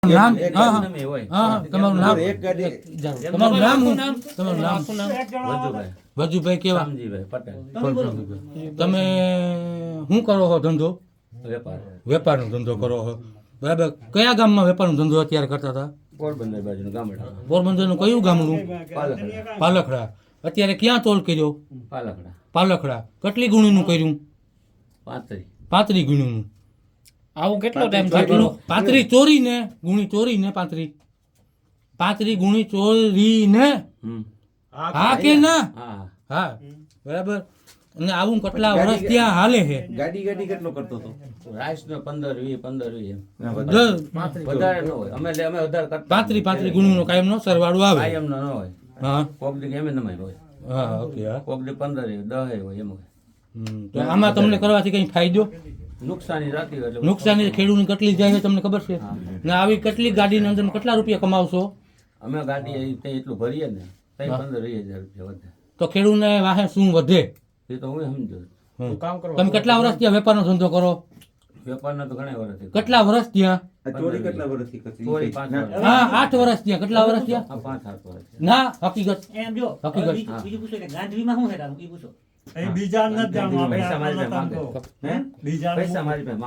નામ એક હા નામે હોય. હા તમારું નામ એક ગાડી તમારું નામ તમારું નામ વજુભાઈ વજુભાઈ કેવા શામજીભાઈ પટેલ તમે શું કરો છો ધંધો વેપાર વેપારનો ધંધો કરો છો બરાબર કયા ગામમાં વેપારનો ધંધો અત્યારે કરતા હતા પોરબંદર બાજુનું ગામડા પોરબંદરનું કયું ગામનું પાલખડા પાલખડા અત્યારે ક્યાં તોલ કર્યો પાલખડા પાલખડા કેટલી ગુણીનું કર્યું 35 35 ગુણીનું આવું કેટલો ટાઈમ થયો? 35 ચોરીને ગુણી ચોરીને 35 ગુણી ચોરીને હા કે ના હા હા બરાબર અને આવું કેટલા વર્ષ ત્યાં હાલે છે ગાડી કેટલો કરતો હતો રાઈસ નો 15 20 એમ દર વધારે ન હોય અમે વધારે કરતા 35 ગુણીનો કાયમનો સરવાળો આવે કાયમ નો ન હોય હા કોક દી એમ નમાય હોય હા ઓકે હા કોક દી 15 10 હોય એમ હોય તો આમાં તમને કરવાથી કઈ ફાયદો નુકસાની રાતી હોય એટલે નુકસાની ખેડૂતની કેટલી જાય છે તમને ખબર છે ને આવી કેટલી ગાડીની અંદર કેટલા રૂપિયા કમાવશો અમે ગાડી એટલું ભરીએ ને તઈ 15,000 રૂપિયા વધે તો ખેડૂતને વાહે શું વધે એ તો હું સમજો તમે કેટલા વર્ષ ત્યાં વેપારનો ધંધો કરો વેપારના તો ઘણા વર્ષ કેટલા વર્ષ ત્યાં ચોરી કેટલા વર્ષથી કરતી ચોરી 5 વર્ષ હા 8 વર્ષ ત્યાં કેટલા વર્ષ ત્યાં 5-7 વર્ષ ના હકીકત એમ જો હકીકત. બીજું પૂછો કે ગાંધીમાં શું છે તારું? ઈ પૂછો. એ બીજા નથી જાણવું આપણે પૈસા મારી આટલો પાસે ધંધો. હે બીજાનું પૈસા મારી પાસે